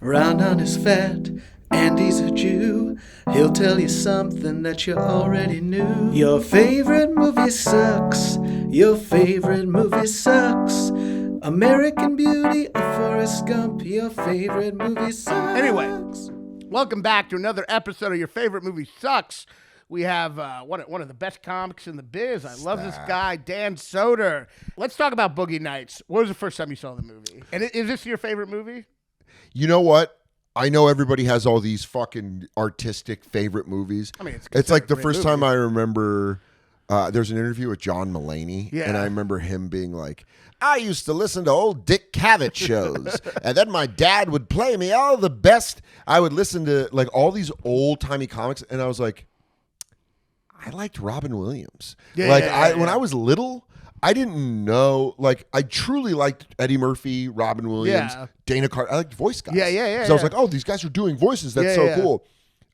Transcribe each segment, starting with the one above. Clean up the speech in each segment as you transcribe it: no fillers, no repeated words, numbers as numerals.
Raanan is fat and he's a Jew. He'll tell you something that you already knew. Your favorite movie sucks. Your favorite movie sucks. American Beauty or Forrest Gump. Your favorite movie sucks. Anyway, welcome back to another episode of Your Favorite Movie Sucks. We have one of the best comics in the biz. I love this guy, Dan Soder. Let's talk about Boogie Nights. What was the first time you saw the movie? And is this your favorite movie? You know what? I know everybody has all these fucking artistic favorite movies. I mean, it's like the first time I remember there's an interview with John Mulaney, and I remember him being like, I used to listen to old Dick Cavett shows, and then my dad would play me all the best. I would listen to like all these old-timey comics, and I was like, I liked Robin Williams. When I was little, I didn't know, like, I truly liked Eddie Murphy, Robin Williams, Dana Carvey. I liked voice guys. So I was like, oh, these guys are doing voices. That's so cool.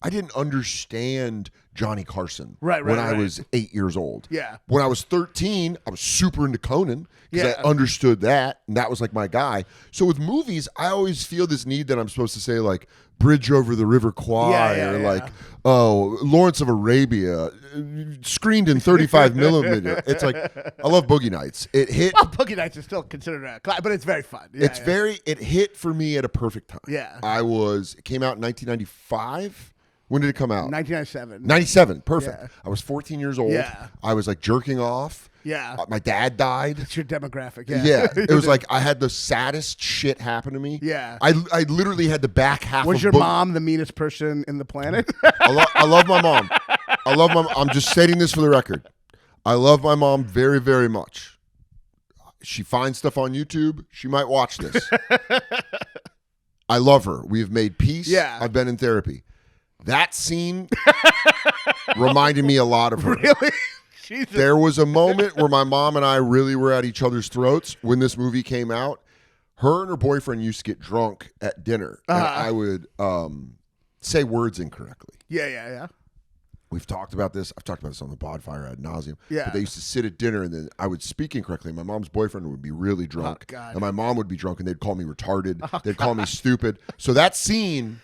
I didn't understand Johnny Carson when I was 8 years old. When I was 13, I was super into Conan because I understood that, and that was like my guy. So with movies, I always feel this need that I'm supposed to say like Bridge Over the River Kwai or like, oh, Lawrence of Arabia, screened in 35 millimeter. It's like, I love Boogie Nights. It hit. Well, Boogie Nights is still considered a classic, but it's very fun. It hit for me at a perfect time. It came out in 1995. When did it come out? 1997. 97, perfect. I was 14 years old. I was like jerking off. My dad died. That's your demographic. It was like I had the saddest shit happen to me. I literally had the back half Was of your mom the meanest person in the planet? I love my mom. I'm just stating this for the record. I love my mom very, very much. She finds stuff on YouTube. She might watch this. I love her. We have made peace. I've been in therapy. That scene reminded me a lot of her. Really? Jesus. There was a moment where my mom and I really were at each other's throats when this movie came out. Her and her boyfriend used to get drunk at dinner, and I would say words incorrectly. We've talked about this. I've talked about this on the Podfire ad nauseum. But they used to sit at dinner, and then I would speak incorrectly. My mom's boyfriend would be really drunk, and my mom would be drunk, and they'd call me retarded. They'd call me stupid. So that scene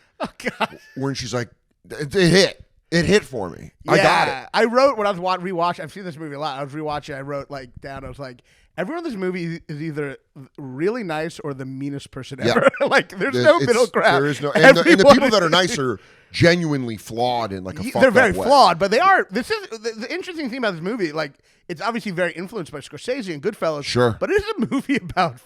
when she's like, it hit. It hit for me. I got it. I wrote when I was rewatching. I've seen this movie a lot. I was rewatching. I wrote like down. I was like, everyone in this movie is either really nice or the meanest person ever. Like, there's no middle ground. There is no. And the people that are nice are genuinely flawed in like a fucked up way. They're very flawed, but they are. This is the interesting thing about this movie. Like, it's obviously very influenced by Scorsese and Goodfellas. Sure, but it is a movie about,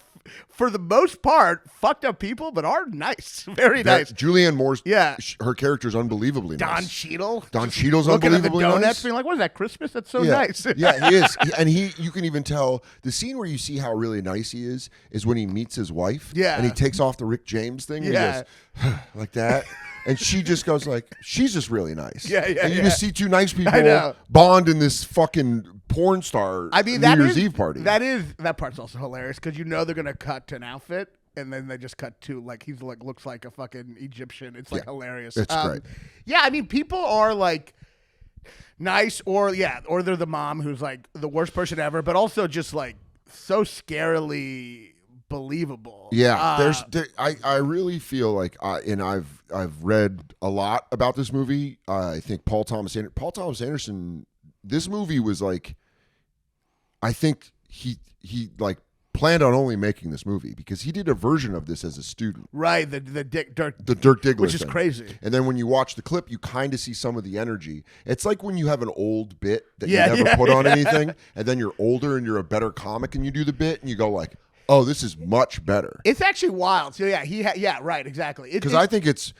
for the most part, fucked up people, but are nice. Very nice. Julianne Moore's, her character is unbelievably nice. Don Cheadle's unbelievably donuts, nice. Being like, what is that, Christmas? That's so nice. He is. And you can even tell, the scene where you see how really nice he is when he meets his wife. And he takes off the Rick James thing. And he goes, like that. And she just goes like, she's just really nice. And you just see two nice people bond in this fucking porn star New Year's Eve party. That part's also hilarious because you know they're gonna cut to an outfit and then they just cut to like he's like looks like a fucking Egyptian. It's like hilarious. It's great. I mean, people are like nice or they're the mom who's like the worst person ever, but also just like so scarily believable. I really feel like I've read a lot about this movie. I think Paul Thomas Anderson, this movie was like, I think he like planned on only making this movie because he did a version of this as a student. Right, the Dirk Diggler, which is crazy. And then when you watch the clip, you kind of see some of the energy. It's like when you have an old bit that you never put on anything, and then you're older and you're a better comic and you do the bit and you go like, oh, this is much better. It's actually wild. So right, exactly. Because I think it's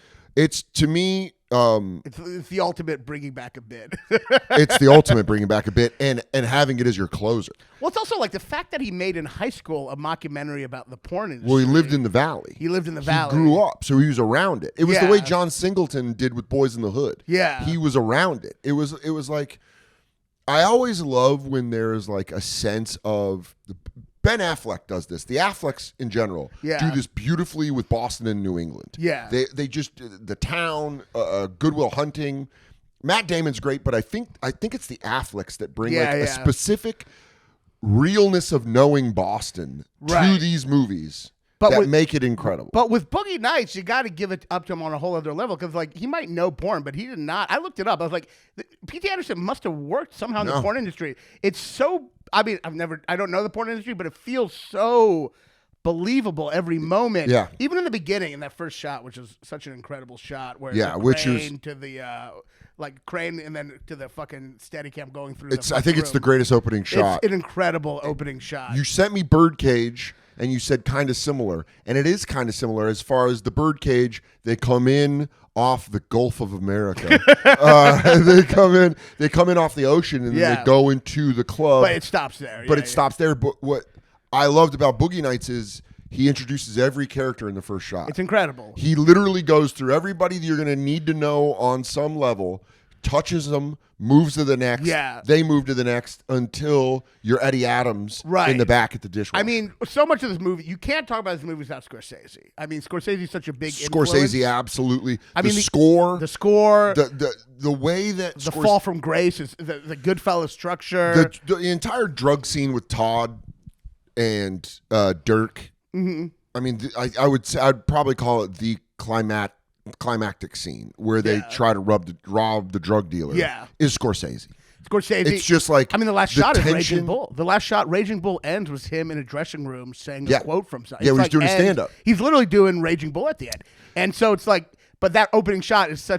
to me, it's the ultimate bringing back a bit. It's the ultimate bringing back a bit and having it as your closer. Well, it's also like the fact that he made in high school a mockumentary about the porn industry. Well, he lived in the Valley. He grew up, so he was around it. It was the way John Singleton did with Boys in the Hood. He was around it. It was like, I always love when there's like a sense of Ben Affleck does this. The Afflecks in general do this beautifully with Boston and New England. They just, the town, Good Will Hunting. Matt Damon's great, but I think it's the Afflecks that bring a specific realness of knowing Boston to these movies that make it incredible. But with Boogie Nights, you got to give it up to him on a whole other level because, like, he might know porn, but he did not. I looked it up. I was like, P.T. Anderson must have worked somehow in the porn industry. It's so. I mean, I don't know the porn industry, but it feels so believable every moment. Yeah. Even in the beginning, in that first shot, which is such an incredible shot, where which is to the crane and then to the fucking Steadicam going through. I think it's the greatest opening shot. It's an incredible opening shot. You sent me Birdcage, and you said kind of similar, and it is kind of similar as far as the Birdcage. They come in off the Gulf of America. They come in off the ocean, and then they go into the club. But it stops there. But it stops there. But what I loved about Boogie Nights is he introduces every character in the first shot. It's incredible. He literally goes through everybody that you're going to need to know on some level, touches them, moves to the next. Yeah. They move to the next until you're Eddie Adams in the back at the dishwasher. I mean, so much of this movie, you can't talk about this movie without Scorsese. I mean, Scorsese is such a big influence. Scorsese, absolutely. I mean, the score. The way that the fall from grace is the Goodfellas structure. The entire drug scene with Todd and Dirk. Mm-hmm. I mean, I'd probably call it the climactic scene where they try to rob the drug dealer. Yeah, is Scorsese. It's just like, I mean, the last shot is Raging Bull. The last shot, Raging Bull ends with him in a dressing room saying a quote from something. Yeah, he's doing a stand up. He's literally doing Raging Bull at the end, and so it's like, but that opening shot is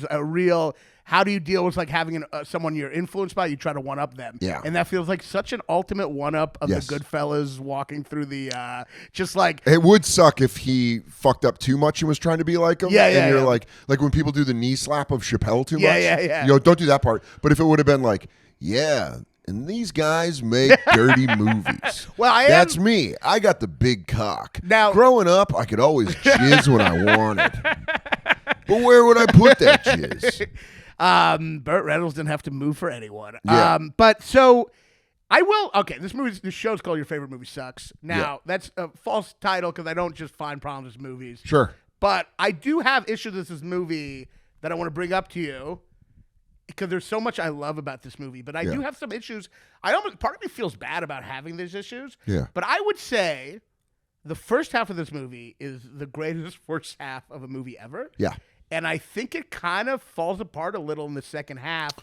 a real. How do you deal with like having someone you're influenced by? You try to one up them, and that feels like such an ultimate one up of the Goodfellas walking through the just like. It would suck if he fucked up too much and was trying to be like him. And you're like when people do the knee slap of Chappelle too much. Yeah. You know, don't do that part. But if it would have been like, and these guys make dirty movies. Well, that's me. I got the big cock. Now, growing up, I could always jizz when I wanted. But where would I put that jizz? Burt Reynolds didn't have to move for anyone. Yeah. But so I will. Okay, this show's called Your Favorite Movie Sucks. Now that's a false title because I don't just find problems with movies. Sure. But I do have issues with this movie that I want to bring up to you because there's so much I love about this movie. But I do have some issues. Part of me feels bad about having these issues. Yeah. But I would say the first half of this movie is the greatest first half of a movie ever. Yeah. And I think it kind of falls apart a little in the second half,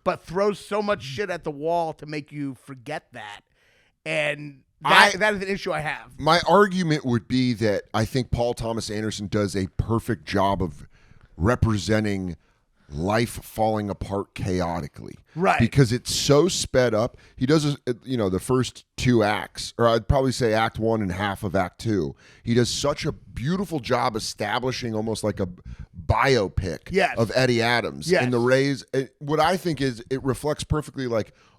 but throws so much shit at the wall to make you forget that. And that is an issue I have. My argument would be that I think Paul Thomas Anderson does a perfect job of representing life falling apart chaotically. Right. Because it's so sped up. He does, the first two acts, or I'd probably say act one and half of act two. He does such a beautiful job establishing almost like a biopic of Eddie Adams and the Rays. What I think is it reflects perfectly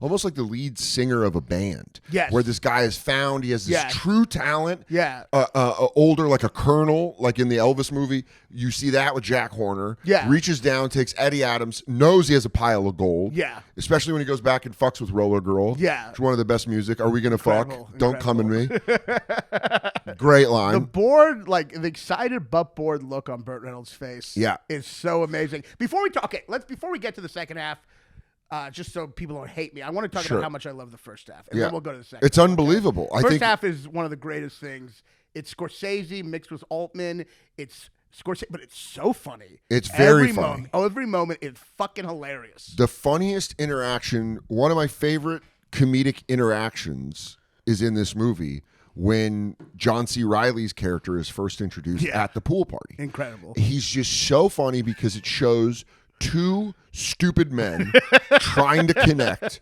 almost like the lead singer of a band. Yes. Where this guy is found. He has this true talent. Yeah. Older, like a colonel, like in the Elvis movie. You see that with Jack Horner. Yeah. Reaches down, takes Eddie Adams, knows he has a pile of gold. Yeah. Especially when he goes back and fucks with Roller Girl. Yeah. It's one of the best music. Are we going to fuck? Don't come in me. Incredible. Great line. The bored, the excited but bored look on Burt Reynolds' face is so amazing. Before we get to the second half, just so people don't hate me, I want to talk about how much I love the first half. And then we'll go to the second. It's unbelievable. I think first half is one of the greatest things. It's Scorsese mixed with Altman. It's Scorsese, but it's so funny. It's very funny. Every moment is fucking hilarious. The funniest interaction, one of my favorite comedic interactions, is in this movie when John C. Reilly's character is first introduced at the pool party. Incredible. He's just so funny because it shows two stupid men trying to connect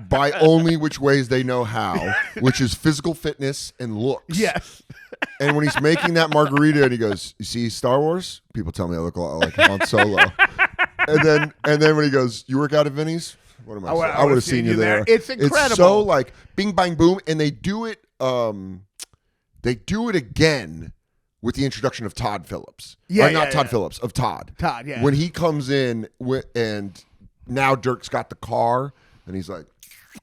by only which ways they know how, which is physical fitness and looks. Yes. And when he's making that margarita and he goes, "You see Star Wars? People tell me I look a lot like Han Solo." and then when he goes, "You work out at Vinny's?" What am I saying? I would have seen you there. It's incredible. It's so bing bang boom, and they do it again with the introduction of Todd Phillips. Todd Phillips, of Todd. Todd, yeah. When he comes in and now Dirk's got the car and he's like,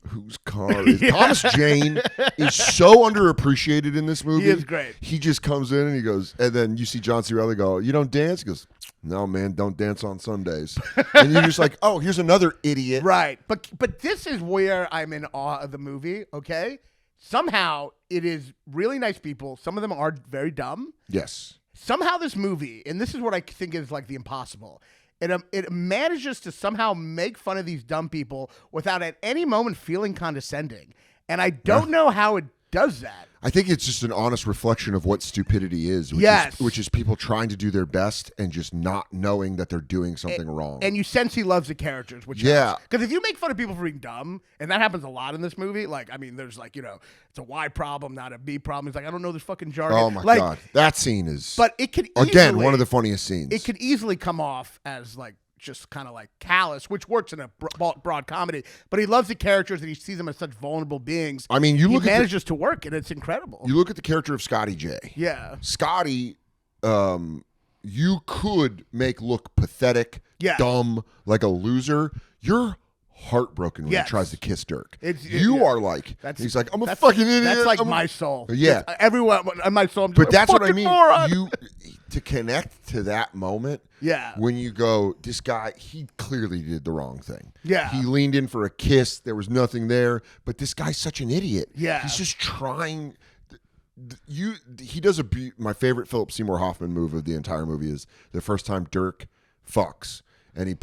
whose car is Thomas Jane is so underappreciated in this movie. He is great. He just comes in and he goes, and then you see John C. Reilly go, "You don't dance?" He goes, "No, man, don't dance on Sundays." And you're just like, oh, here's another idiot. Right. But this is where I'm in awe of the movie, okay? Somehow it is really nice people. Some of them are very dumb. Yes. Somehow this movie, and this is what I think is like the impossible, it manages to somehow make fun of these dumb people without at any moment feeling condescending. And I don't know how it does that. I think it's just an honest reflection of what stupidity is, which is people trying to do their best and just not knowing that they're doing something wrong. And you sense he loves the characters, which because if you make fun of people for being dumb, and that happens a lot in this movie, like, I mean, there's like, it's a Y problem, not a B problem. He's like, I don't know this fucking jargon. Oh my God. That scene is, but it could again, one of the funniest scenes. It could easily come off as like, just kind of like callous, which works in a broad comedy, but he loves the characters and he sees them as such vulnerable beings. I mean, he manages to work, and it's incredible. You look at the character of Scotty J. Yeah. Scotty, you could make look pathetic, dumb, like a loser. You're heartbroken when he tries to kiss Dirk. You are like, he's like, I'm a fucking idiot. That's like my soul. Yeah. Everyone, my soul. But that's what I mean. Moron. To connect to that moment, when you go, this guy, he clearly did the wrong thing. Yeah. He leaned in for a kiss. There was nothing there. But this guy's such an idiot. Yeah. He's just trying. He does my favorite Philip Seymour Hoffman move of the entire movie is the first time Dirk fucks. And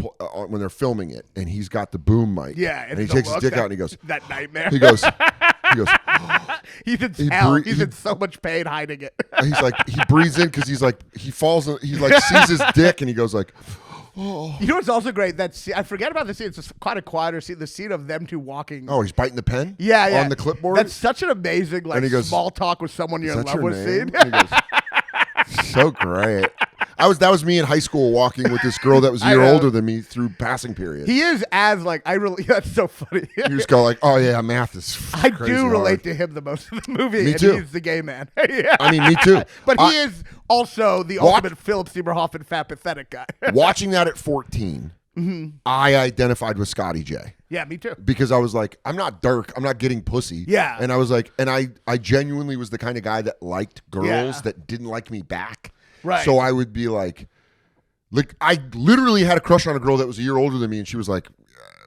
when they're filming it, and he's got the boom mic. Yeah. And he takes his dick out and he goes, that nightmare. He goes, he's in hell. He's in so much pain hiding it. He's like, he breathes in because he's like, he falls, he like sees his dick and he goes like, oh. You know what's also great? I forget about the scene. It's quite a quieter scene. The scene of them two walking. Oh, he's biting the pen? Yeah. On the clipboard? That's such an amazing small talk with someone you're in love with scene. He goes, so great. That was me in high school walking with this girl that was a year older than me through passing period. He is that's so funny. You just go like, oh yeah, math is I do relate to him the most in the movie. Me too. He's the gay man. I mean, me too. But he is also the ultimate Philip Seymour Hoffman fat pathetic guy. Watching that at 14, I identified with Scotty J. Yeah, me too. Because I was like, I'm not Dirk. I'm not getting pussy. Yeah. And I was like, and I genuinely was the kind of guy that liked girls that didn't like me back. Right. So I would be like I literally had a crush on a girl that was a year older than me, and she was like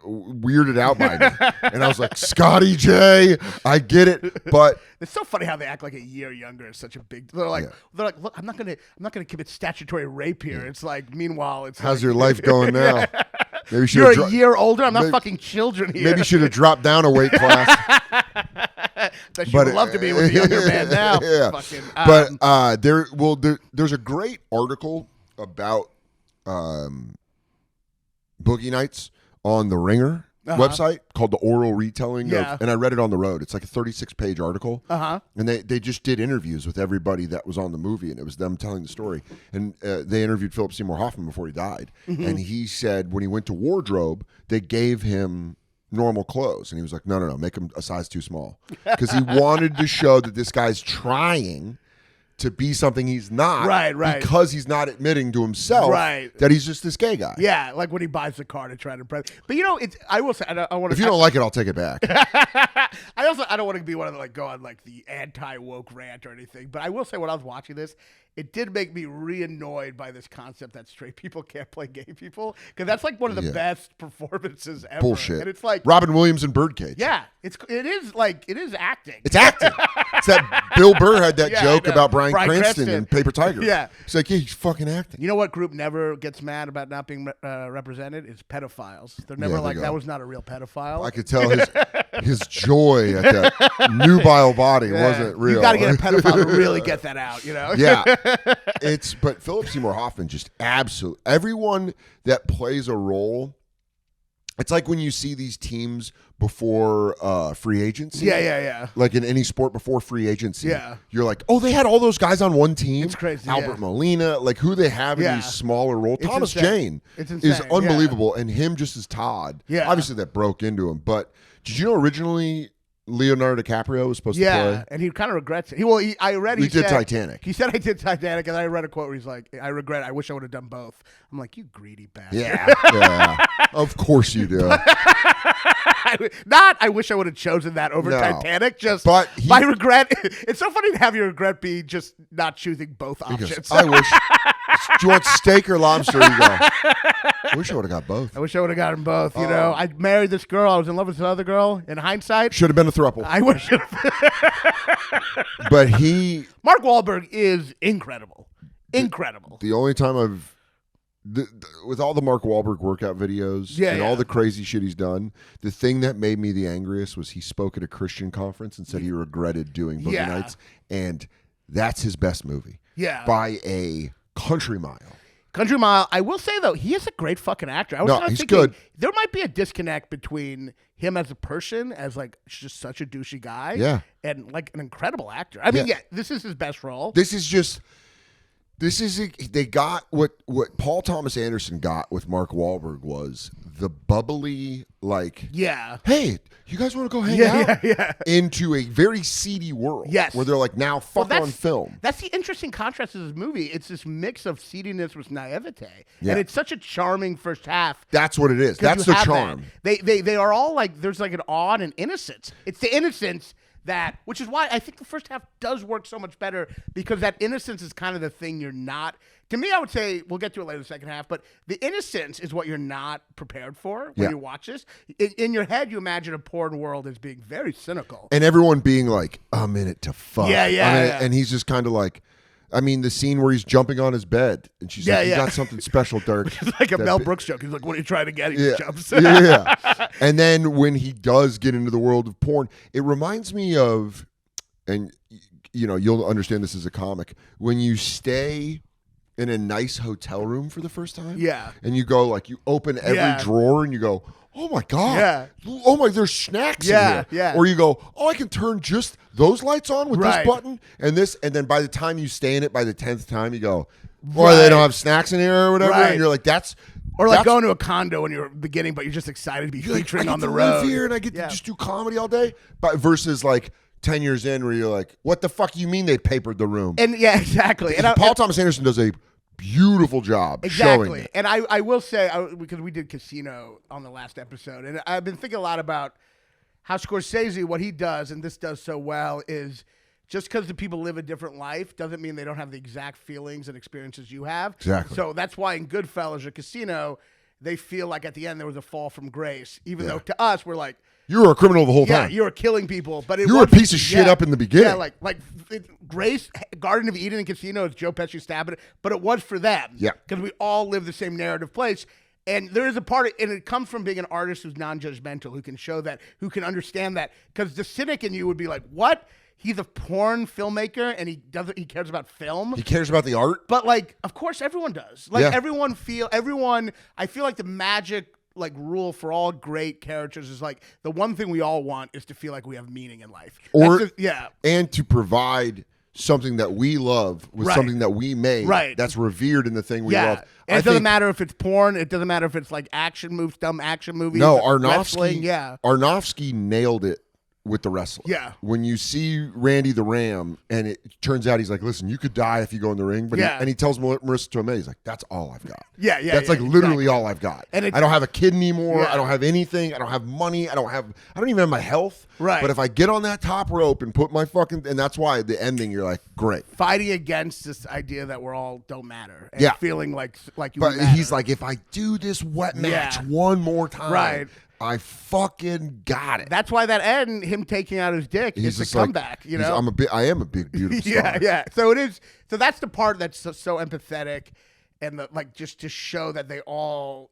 weirded out by me. And I was like, Scotty J, I get it. But it's so funny how they act like a year younger is such a big. They're like, look, I'm not gonna commit statutory rape here. It's like, meanwhile, it's how's your life going now? Maybe you're a year older. I'm not fucking children here. Maybe you should have dropped down a weight class. That you would love to be with a younger man now. Yeah. Fucking, but there's a great article about Boogie Nights on the Ringer website called The Oral Retelling of, and I read it on the road. It's like a 36-page article. And they just did interviews with everybody that was on the movie, and it was them telling the story. And they interviewed Philip Seymour Hoffman before he died. And he said when he went to wardrobe, they gave him normal clothes. And he was like, no, make him a size too small. Because he wanted to show that this guy's trying to be something he's not, right? Because he's not admitting to himself that he's just this gay guy. Yeah, like when he buys the car to try to impress. But I will say, I want to. If you don't like it, I'll take it back. I don't want to be one of the go on like the anti-woke rant or anything. But I will say, when I was watching this, it did make me re-annoyed by this concept that straight people can't play gay people, because that's like one of the best performances ever. Bullshit. And it's like Robin Williams in Birdcage. Yeah, it is acting. It's acting. It's that Bill Burr had that joke about Bryan Cranston in Paper Tiger. Yeah, it's like, yeah, he's fucking acting. You know what group never gets mad about not being represented? Is pedophiles. They're never like, that was not a real pedophile. I could tell his joy at that nubile body wasn't real. You got to get a pedophile to really get that out. Yeah. But Philip Seymour Hoffman just absolutely, everyone that plays a role, it's like when you see these teams before free agency. Yeah. Like in any sport before free agency. Yeah. You're like, oh, they had all those guys on one team. It's crazy. Albert Molina, like who they have in these smaller roles. It's Thomas insane. Jane is unbelievable. And him just as Todd. Yeah. Obviously that broke into him. But did you know originally Leonardo DiCaprio was supposed to play? Yeah, and he kind of regrets it. He did Titanic. He said, I did Titanic, and I read a quote where he's like, I regret it. I wish I would have done both. I'm like, you greedy bastard. Yeah. Of course you do. I wish I would have chosen that over Titanic. My regret. It's so funny to have your regret be just not choosing both options. I wish. you want steak or lobster? You go, I wish I would have got both. I wish I would have got them both. You know, I married this girl. I was in love with this other girl. In hindsight, should have been a throuple. I wish. But Mark Wahlberg is incredible. Incredible. The only time with all the Mark Wahlberg workout videos and all the crazy shit he's done, the thing that made me the angriest was he spoke at a Christian conference and said he regretted doing Boogie Nights, and that's his best movie. Yeah. By a country mile. Country Mile. I will say, though, he is a great fucking actor. I was he's thinking, good. There might be a disconnect between him as a person, as like just such a douchey guy, and like an incredible actor. I mean, this is his best role. They got what Paul Thomas Anderson got with Mark Wahlberg was the bubbly, like, hey, you guys want to go hang out? Into a very seedy world. Yes. Where they're like, now fuck on film. That's the interesting contrast of this movie. It's this mix of seediness with naivete. Yeah. And it's such a charming first half. That's what it is. That's the charm. They are all like, there's like an awe and an innocence. It's the innocence which is why I think the first half does work so much better, because that innocence is kind of the thing you're not. To me, I would say, we'll get to it later in the second half, but the innocence is what you're not prepared for when you watch this. In your head, you imagine a porn world as being very cynical. And everyone being like, I'm in it to fuck. And he's just kind of like, I mean, the scene where he's jumping on his bed, and she's like, you got something special, Dirk. It's like a Mel Brooks joke. He's like, what are you trying to get? He just jumps. And then when he does get into the world of porn, it reminds me of, and you know, you'll understand this as a comic, when you stay in a nice hotel room for the first time. Yeah. And you go, like, you open every drawer and you go, oh my God. Yeah. Oh my, there's snacks in here. Yeah. Or you go, oh, I can turn just those lights on with this button and this. And then by the time you stay in it, by the 10th time, you go, well, they don't have snacks in here or whatever. And you're like, or like going to a condo when you're beginning, but you're just excited to be featuring on the road. Live here and I get to just do comedy all day. But versus like 10 years in where you're like, what the fuck you mean they papered the room? And exactly. And Paul Thomas Anderson does a beautiful job showing it. And I will say, because we did Casino on the last episode, and I've been thinking a lot about how Scorsese, what he does, and this does so well, is just because the people live a different life doesn't mean they don't have the exact feelings and experiences you have. Exactly. So that's why in Goodfellas or Casino, they feel like at the end there was a fall from grace, even though to us we're like, you were a criminal the whole time. Yeah, you were killing people, but you were a piece of shit up in the beginning. Yeah, like Grace, Garden of Eden, and Casino is Joe Pesci stabbing it, but it was for them. Yeah, because we all live the same narrative place, and there is a part, and it comes from being an artist who's non-judgmental, who can show that, who can understand that. Because the cynic in you would be like, "What? He's a porn filmmaker, and he cares about film. He cares about the art. But like, of course, everyone does. Like everyone. I feel like the magic, like, rule for all great characters is like the one thing we all want is to feel like we have meaning in life. And to provide something that we love with something that we made that's revered in the thing we love. And it doesn't matter if it's porn. It doesn't matter if it's like action movies, dumb action movies. No, Aronofsky nailed it with the wrestling. Yeah. When you see Randy the Ram, and it turns out he's like, listen, you could die if you go in the ring. But he tells Marissa Tomei, he's like, that's all I've got. That's like literally all I've got. And I don't have a kid anymore. I don't have anything. I don't have money. I don't even have my health. Right. But if I get on that top rope and put my and that's why the ending, you're like, great. Fighting against this idea that we're all don't matter. And feeling like you But matter. he's like, if I do this wet match one more time. I fucking got it. That's why that end, him taking out his dick, is the comeback. You know, I am a big beautiful star. So it is. So that's the part that's so empathetic, and just to show that they all,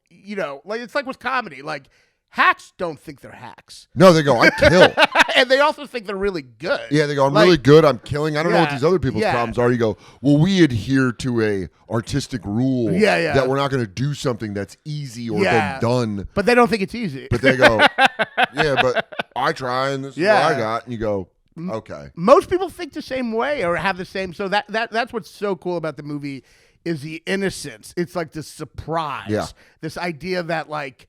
like it's like with comedy, like hacks don't think they're hacks. No, they go, I kill. And they also think they're really good. Yeah, they go, I'm really good. I'm killing. I don't know what these other people's problems are. You go, well, we adhere to a artistic rule that we're not going to do something that's easy or been done. But they don't think it's easy. But they go, but I try, and this is what I got. And you go, okay. Most people think the same way or have the same. So that's what's so cool about the movie is the innocence. It's like this surprise. Yeah. This idea that like,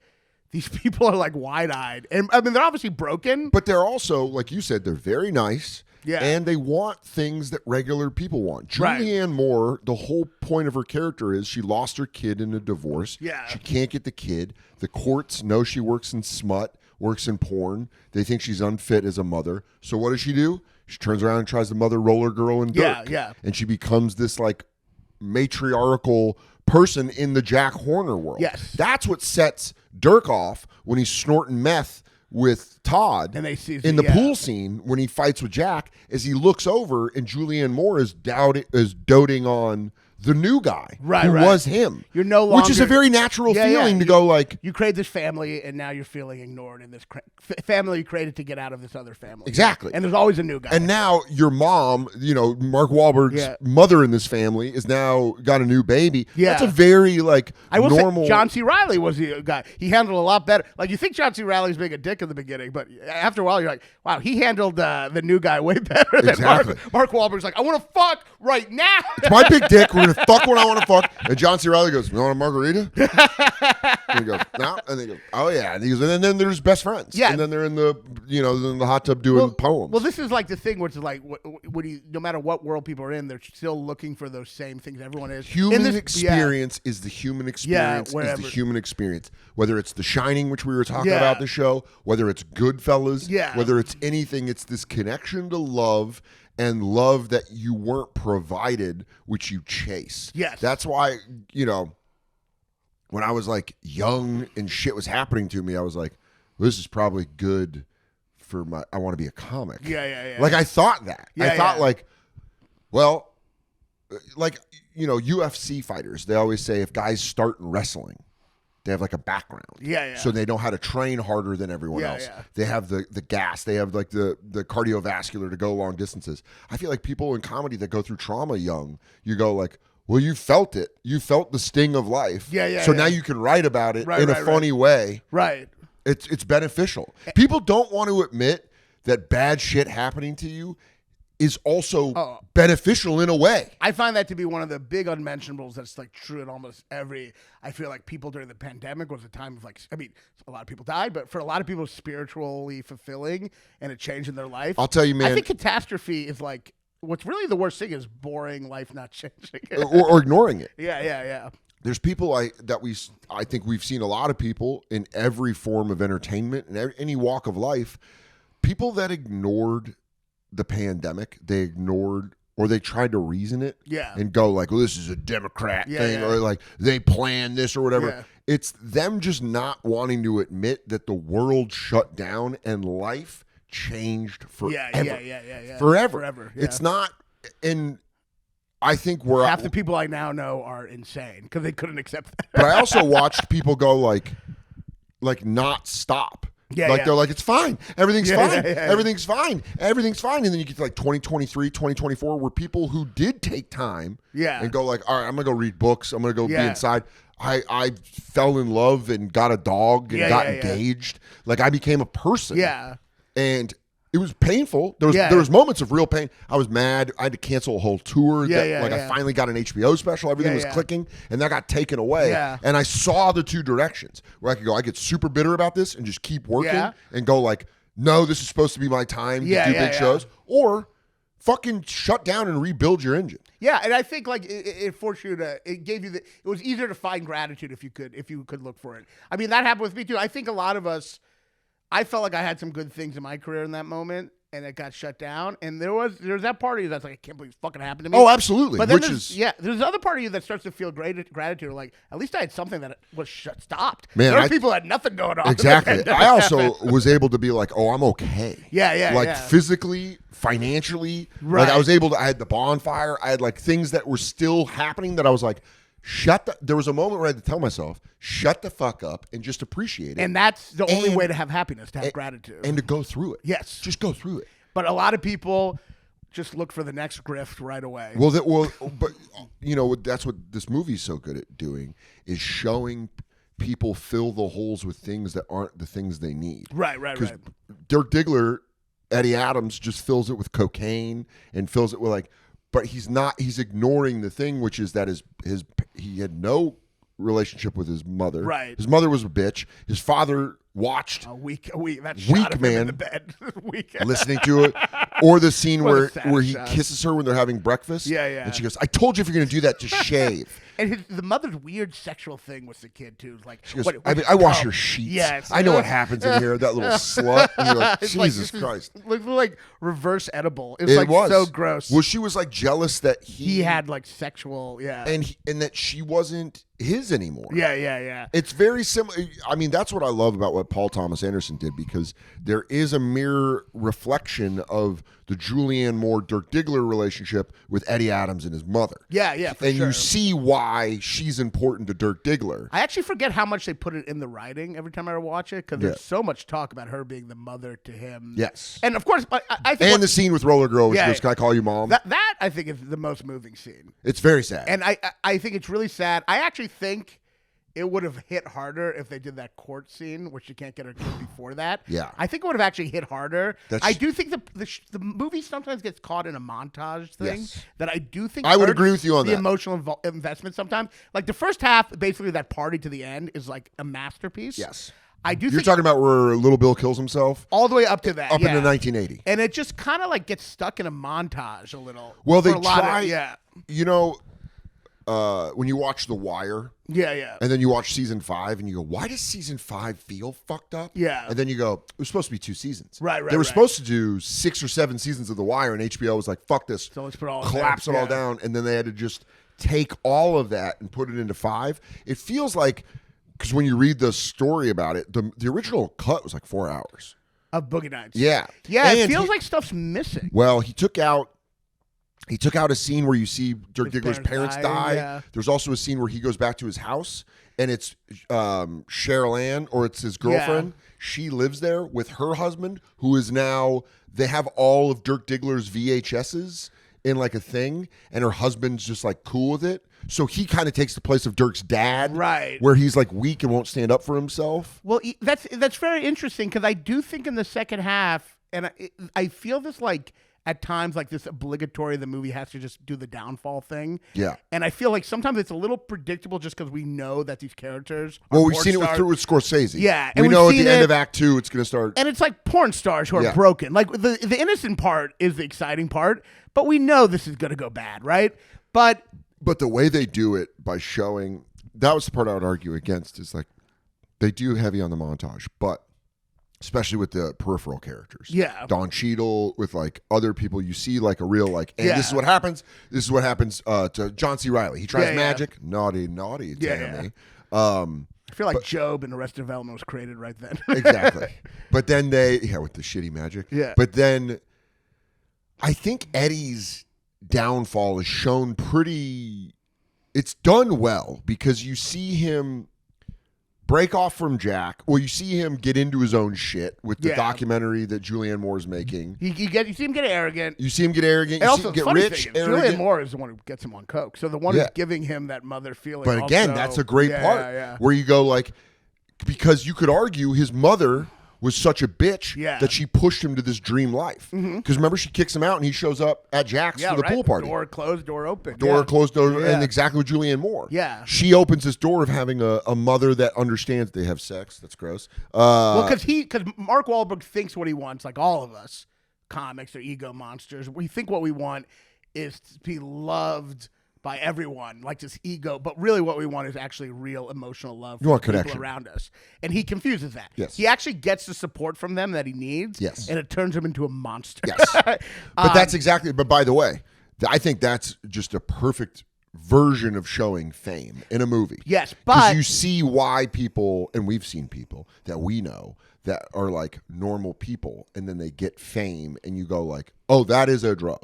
these people are like wide-eyed. And I mean, they're obviously broken. But they're also, like you said, they're very nice. Yeah. And they want things that regular people want. Julianne Moore, the whole point of her character is she lost her kid in a divorce. Yeah. She can't get the kid. The courts know she works in smut, works in porn. They think she's unfit as a mother. So what does she do? She turns around and tries to mother Roller Girl and Dirk. Yeah. And she becomes this like matriarchal person in the Jack Horner world. Yes. That's what sets Dirk off when he's snorting meth with Todd and they see in the pool scene when he fights with Jack, as he looks over and Julianne Moore is doting on the new guy who was him. You're no longer, which is a very natural feeling to go like, you create this family and now you're feeling ignored in this family you created to get out of this other family. Exactly. And there's always a new guy. And now your mom, Mark Wahlberg's mother in this family is now got a new baby. Yeah. That's a very I will normal. say John C. Reilly was the guy. He handled a lot better. Like, you think John C. Reilly's being a dick in the beginning, but after a while you're like, wow, he handled the new guy way better than Mark Wahlberg's like, I want to fuck right now. It's my big dick. We're going to fuck when I want to fuck. And John C. Reilly goes, you want a margarita? And he goes, no. And they go, oh yeah. And he goes, and then there's best friends. Yeah. And then they're in the hot tub doing poems. Well, this is like the thing where it's like, no matter what world people are in, they're still looking for those same things everyone is. Human experience is the human experience is the human experience. Whether it's The Shining, which we were talking about the show, whether it's Goodfellas, whether it's anything, it's this connection to love and love that you weren't provided, which you chase. Yes. That's why, when I was like young and shit was happening to me, I was like, this is probably good for I want to be a comic. Yeah. Like I thought that. Yeah, I thought UFC fighters, they always say if guys start in wrestling, they have like a background. Yeah. So they know how to train harder than everyone else. Yeah. They have the gas. They have like the cardiovascular to go long distances. I feel like people in comedy that go through trauma young, you go like, well, you felt it. You felt the sting of life. So now you can write about it in a funny way. Right. It's beneficial. People don't want to admit that bad shit happening to you is also beneficial in a way. I find that to be one of the big unmentionables that's like true in almost every. I feel like people during the pandemic was a time of a lot of people died, but for a lot of people, spiritually fulfilling and a change in their life. I'll tell you, man. I think catastrophe is like, what's really the worst thing is boring life not changing. or ignoring it. Yeah. There's people I think we've seen a lot of people in every form of entertainment and any walk of life, people that ignored the pandemic, they ignored or they tried to reason it and go like, well, this is a Democrat thing or like they planned this or whatever. Yeah. It's them just not wanting to admit that the world shut down and life changed forever. Forever. Yeah. It's not, and I think half the people I now know are insane because they couldn't accept that. But I also watched people go like not stop. They're like, it's fine. Everything's fine. Everything's fine. Everything's fine. And then you get to like 2023, 2024, where people who did take time and go like, all right, I'm going to go read books. I'm going to go be inside. I fell in love and got a dog and got engaged. Like I became a person. Yeah. And it was painful. There was moments of real pain. I was mad. I had to cancel a whole tour. I finally got an HBO special. Everything was clicking, and that got taken away. Yeah. And I saw the two directions where I could go, I get super bitter about this and just keep working and go like, no, this is supposed to be my time to do big shows. Or fucking shut down and rebuild your engine. Yeah, and I think like it forced you to. It gave you it was easier to find gratitude if you could look for it. I mean, that happened with me too. I think a lot of us. I felt like I had some good things in my career in that moment, and it got shut down. And there's that part of you that's like, I can't believe it fucking happened to me. Oh, absolutely. But then there's another part of you that starts to feel gratitude. Like, at least I had something that was stopped. Man, there are people that had nothing going on. Exactly. I also was able to be like, oh, I'm okay. Yeah. Physically, financially. Right. Like I was able to. I had the bonfire. I had like things that were still happening that I was like, there was a moment where I had to tell myself, shut the fuck up and just appreciate it. And that's the only way to have happiness, to have gratitude. And to go through it. Yes. Just go through it. But a lot of people just look for the next grift right away. But that's what this movie's so good at doing, is showing people fill the holes with things that aren't the things they need. Right. Because Dirk Diggler, Eddie Adams just fills it with cocaine and fills it with like, but he's ignoring the thing, which is that he had no relationship with his mother. Right. His mother was a bitch. His father watched a weak that shot of him in the bed. Listening to it. Or the scene where he kisses her when they're having breakfast. Yeah. And she goes, I told you if you're going to do that, just shave. And the mother's weird sexual thing with the kid too. Like, she goes, I wash your sheets. Yes. I know what happens in here. That little slut. And you're like, Jesus Christ. Looks like reverse edible. It was so gross. Well, she was like jealous that he had like sexual, and that she wasn't his anymore. Yeah. It's very similar. I mean, that's what I love about what Paul Thomas Anderson did, because there is a mirror reflection of the Julianne Moore Dirk Diggler relationship with Eddie Adams and his mother. Yeah, and you see why she's important to Dirk Diggler. I actually forget how much they put it in the writing every time I watch it, because there's so much talk about her being the mother to him. Yes, and of course, I think the scene with Roller Girl, which goes, "Can I call you mom?" That I think is the most moving scene. It's very sad, and I think it's really sad. I actually think it would have hit harder if they did that court scene where she can't get her kid before that. Yeah. I think it would have actually hit harder. I do think the movie sometimes gets caught in a montage thing that I do think I would agree with you on the that. emotional investment sometimes. Like the first half, basically that party to the end is like a masterpiece. Yes. You're talking about where Little Bill kills himself? All the way up to that. Up into 1980. And it just kind of like gets stuck in a montage a little. Well, they try. You know, when you watch The Wire, and then you watch season 5, and you go, "Why does season 5 feel fucked up?" Yeah, and then you go, "It was supposed to be 2 seasons." Right. They were supposed to do 6 or 7 seasons of The Wire, and HBO was like, "Fuck this!" So let's put all collapse it all down, and then they had to just take all of that and put it into 5. It feels like, because when you read the story about it, the original cut was like 4 hours of Boogie Nights. Yeah. It feels like stuff's missing. Well, he took out a scene where you see Dirk Diggler's parents die. Yeah. There's also a scene where he goes back to his house, and it's Cheryl Ann, or it's his girlfriend. Yeah. She lives there with her husband, who is now, they have all of Dirk Diggler's VHSs in like a thing, and her husband's just like cool with it. So he kind of takes the place of Dirk's dad, right? Where he's like weak and won't stand up for himself. Well, that's very interesting, because I do think in the second half, and I feel this like at times like this obligatory, the movie has to just do the downfall thing. Yeah. And I feel like sometimes it's a little predictable just because we know that these characters are Well, we've seen it with Scorsese. Yeah. And we know at the end of Act 2 it's going to start. And it's like porn stars who are broken. Like the innocent part is the exciting part, but we know this is going to go bad, right? But the way they do it by showing, that was the part I would argue against, is like they do heavy on the montage, but especially with the peripheral characters. Yeah. Don Cheadle, with like other people, you see like a real like, and this is what happens. This is what happens to John C. Reilly. He tries magic. Naughty, Tammy. I feel like Job in Arrested Development was created right then. Exactly. But then with the shitty magic. Yeah. But then I think Eddie's downfall is shown it's done well, because you see him break off from Jack. Well, you see him get into his own shit with the documentary that Julianne Moore is making. You see him get arrogant. You see him get arrogant. You see him get rich. Julianne Moore is the one who gets him on coke. So the one who's giving him that mother feeling. But again, that's a great part where you go like, because you could argue his mother was such a bitch that she pushed him to this dream life. Because remember, she kicks him out and he shows up at Jack's for the pool party. Door closed, door open. Door closed, door, and exactly with Julianne Moore. Yeah. She opens this door of having a mother that understands they have sex. That's gross. Because Mark Wahlberg thinks what he wants, like all of us comics are ego monsters. We think what we want is to be loved by everyone, like this ego, but really what we want is actually real emotional love from people around us. And he confuses that. Yes. He actually gets the support from them that he needs. Yes. And it turns him into a monster. Yes. But that's exactly, but by the way, I think that's just a perfect version of showing fame in a movie. Yes, but because you see why people, and we've seen people that we know that are like normal people, and then they get fame and you go like, oh, that is a drug.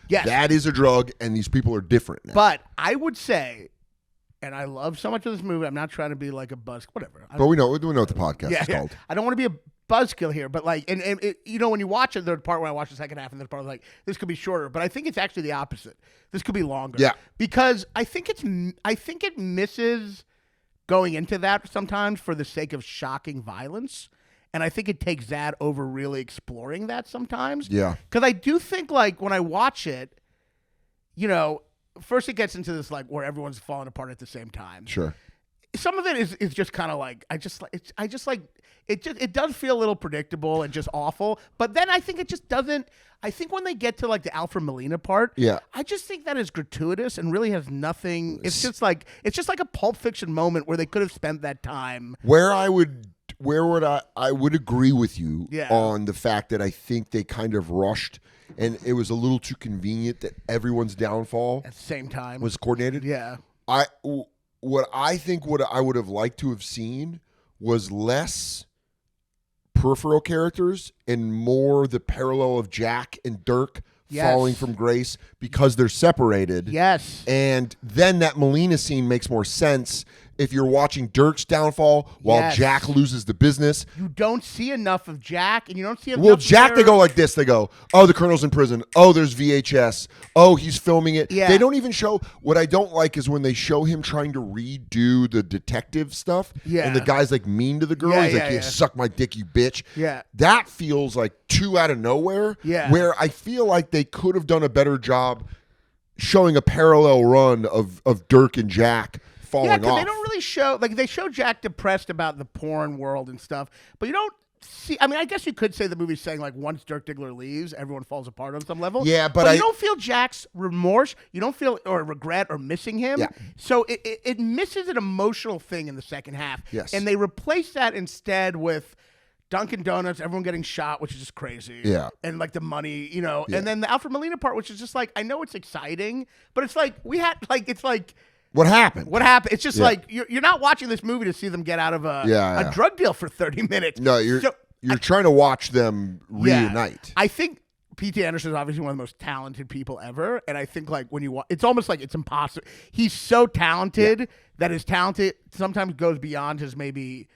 Yes. That is a drug, and these people are different now. But I would say, and I love so much of this movie, I'm not trying to be like a buzz, whatever. But we know what the podcast is called. I don't want to be a buzzkill here, but like, and it, you know, when you watch it, the part when I watch the second half, and the part like, this could be shorter, but I think it's actually the opposite. This could be longer. Yeah. Because I think it misses going into that sometimes for the sake of shocking violence. And I think it takes that over really exploring that sometimes. Yeah. Because I do think, like, when I watch it, you know, first it gets into this, like, where everyone's falling apart at the same time. Sure. some of it is just kind of like it does feel a little predictable and just awful. But then I think it just doesn't. I think when they get to like the Alfred Molina part, I just think that is gratuitous and really has nothing. It's just like a Pulp Fiction moment where they could have spent that time. I would agree with you on the fact that I think they kind of rushed and it was a little too convenient that everyone's downfall at the same time was coordinated. Yeah. What I would have liked to have seen was less peripheral characters and more the parallel of Jack and Dirk falling from grace because they're separated. Yes. And then that Molina scene makes more sense if you're watching Dirk's downfall while Jack loses the business. You don't see enough of Jack, and you don't see enough Well, Jack, they go like this. They go, oh, the Colonel's in prison. Oh, there's VHS. Oh, he's filming it. Yeah. They don't even show. What I don't like is when they show him trying to redo the detective stuff. Yeah. And the guy's like mean to the girl. He's like, yeah, suck my dick, you bitch. Yeah. That feels like too out of nowhere. Yeah. Where I feel like they could have done a better job showing a parallel run of Dirk and Jack falling off. They don't really show, like, they show Jack depressed about the porn world and stuff, but you don't see, I mean, I guess you could say the movie's saying, like, once Dirk Diggler leaves, everyone falls apart on some level. Yeah, but you don't feel Jack's remorse, you don't feel, or regret, or missing him. Yeah. So it misses an emotional thing in the second half. Yes. And they replace that instead with Dunkin' Donuts, everyone getting shot, which is just crazy. Yeah. And, like, the money, you know, and then the Alfred Molina part, which is just, like, I know it's exciting, but it's like, it's like, what happened? It's just like you're not watching this movie to see them get out of a drug deal for 30 minutes. No, you're trying to watch them reunite. I think P.T. Anderson is obviously one of the most talented people ever, and I think like when you watch, it's almost like it's impossible. He's so talented that his talent sometimes goes beyond his maybe.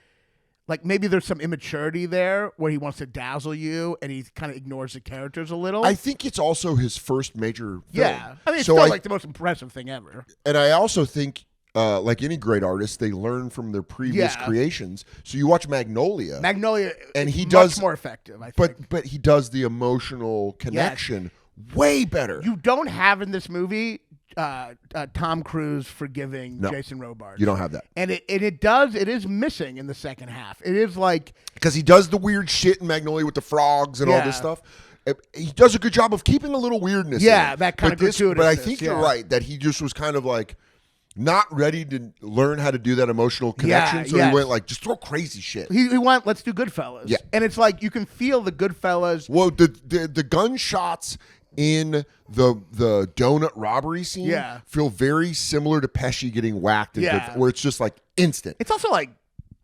Like, maybe there's some immaturity there where he wants to dazzle you and he kind of ignores the characters a little. I think it's also his first major film. Yeah. I mean, it's still like the most impressive thing ever. And I also think, like any great artist, they learn from their previous creations. So you watch Magnolia. And he does much more effective, I think. But he does the emotional connection way better. You don't have in this movie Tom Cruise forgiving Jason Robards. You don't have that. And it is missing in the second half. It is like, because he does the weird shit in Magnolia with the frogs and all this stuff. He does a good job of keeping a little weirdness in. That kind of gratuitousness. But I think you're right that he just was kind of like not ready to learn how to do that emotional connection. So he went like, just throw crazy shit. He went, let's do Goodfellas. Yeah. And it's like, you can feel the Goodfellas. Well, the gunshots in the donut robbery scene feel very similar to Pesci getting whacked, where it's just like instant. It's also like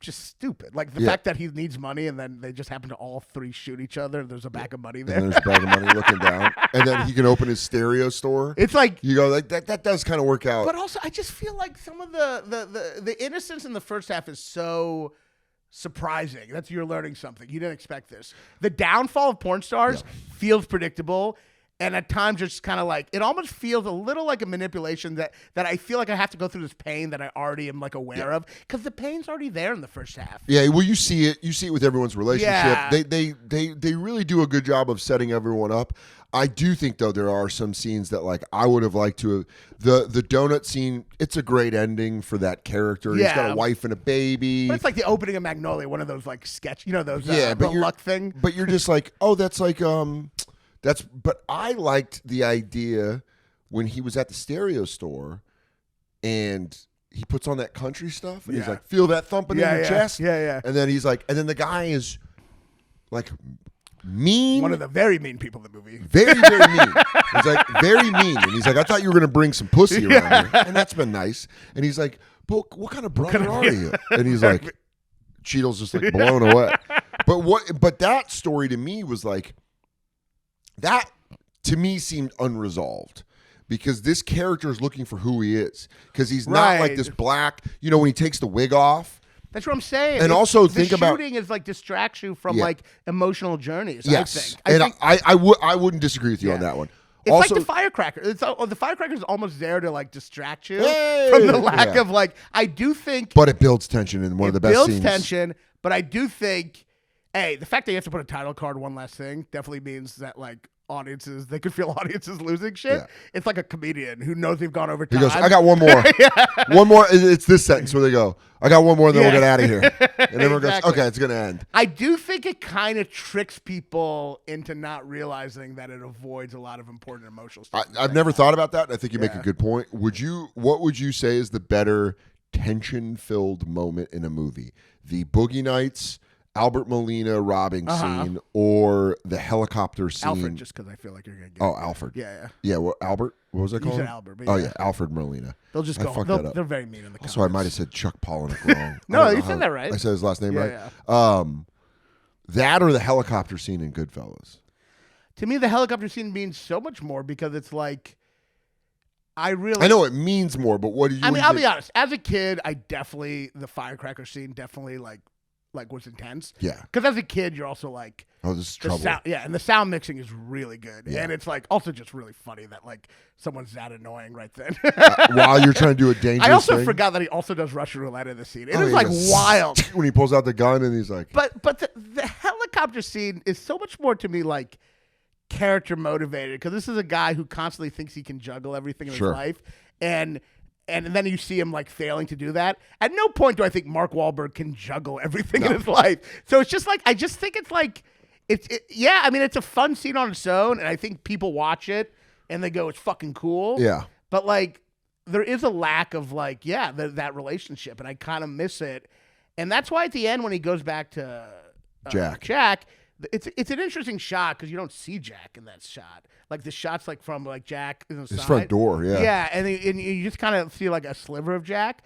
just stupid. Like the fact that he needs money and then they just happen to all three shoot each other. There's a bag of money there. And there's a bag of money looking down. And then he can open his stereo store. It's like, you go like that does kind of work out. But also I just feel like some of the innocence in the first half is so surprising. That's, you're learning something. You didn't expect this. The downfall of porn stars feels predictable. And at times, just kind of like, it almost feels a little like a manipulation that I feel like I have to go through this pain that I already am like aware of, because the pain's already there in the first half. Yeah, well, you see it. You see it with everyone's relationship. Yeah. They really do a good job of setting everyone up. I do think, though, there are some scenes that like I would have liked to have. The donut scene, it's a great ending for that character. He's got a wife and a baby. But it's like the opening of Magnolia, one of those like sketch, you know, those the luck thing. But you're just like, oh, that's like but I liked the idea when he was at the stereo store and he puts on that country stuff and he's like, feel that thumping in your chest? Yeah. And then he's like, and then the guy is like mean. One of the very mean people in the movie. Very, very mean. He's like, very mean. And he's like, I thought you were going to bring some pussy around here. And that's been nice. And he's like, but what kind of brother are you? And he's like, Cheadle's just like blown away. But that story to me was like, that, to me, seemed unresolved because this character is looking for who he is because he's not like this black, you know, when he takes the wig off. That's what I'm saying. And also think about... The shooting is like distracts you from like emotional journeys, yes. I think. I wouldn't disagree with you on that one. It's also, like the firecracker. The firecracker is almost there to like distract you from the lack of like, I do think... But it builds tension in one of the best scenes. It builds tension, but I do think... Hey, the fact that you have to put a title card, one last thing, definitely means that like audiences. They could feel audiences losing shit. Yeah. It's like a comedian who knows they've gone over time. He goes, I got one more. One more. It's this sentence where they go, I got one more, and then we'll get out of here. And everyone goes, okay, it's going to end. I do think it kind of tricks people into not realizing that it avoids a lot of important emotional stuff. I've never thought about that. I think you make a good point. What would you say is the better tension-filled moment in a movie? The Boogie Nights, Albert Molina robbing scene, or the helicopter scene? Alfred, just because I feel like you're going to get Alfred. Yeah. Yeah, Albert? What was I called? You said Albert. But yeah, Alfred Molina. They'll just go. They're very mean in the comments. So I might have said Chuck Palahniuk wrong. No, you said that right. I said his last name right? Yeah. That or the helicopter scene in Goodfellas? To me, the helicopter scene means so much more because it's like, I know it means more, but what do you? I'll be honest. As a kid, the firecracker scene definitely like was intense. Yeah. Because as a kid, you're also like, oh, this is trouble. And the sound mixing is really good, Yeah. and it's like also just really funny that like someone's that annoying right then. While you're trying to do a dangerous I also thing. forgot that he also does Russian roulette in the scene. It is like wild when he pulls out the gun and he's like. But the helicopter scene is so much more to me like character motivated because this is a guy who constantly thinks he can juggle everything in his life, and then you see him like failing to do that. At no point do I think Mark Wahlberg can juggle everything in his life. So it's just like I just think it's like it's a fun scene on its own, and I think people watch it and they go, it's fucking cool. Yeah. But like there is a lack of like that relationship, and I kind of miss it, and that's why at the end when he goes back to Jack. It's an interesting shot because you don't see Jack in that shot. Like the shot's like from like Jack in the his side. front door, yeah. Yeah, and you just kind of see like a sliver of Jack.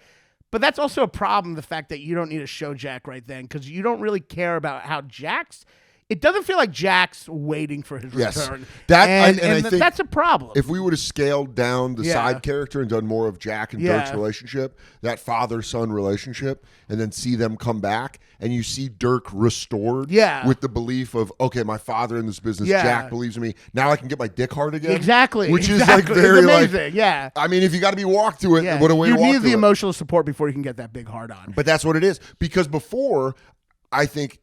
But that's also a problem, the fact that you don't need to show Jack right then because you don't really care about how Jack's. It doesn't feel like Jack's waiting for his return. I think that's a problem. If we would have scaled down the side character and done more of Jack and Dirk's relationship, that father-son relationship, and then see them come back, and you see Dirk restored with the belief of, okay, my father in this business, Jack believes in me. Now I can get my dick hard again. Exactly. Which is like very it's amazing. I mean, if you got to be walked to it, what a way to walk to it. You need the emotional support before you can get that big hard on. But that's what it is. Because before, I think,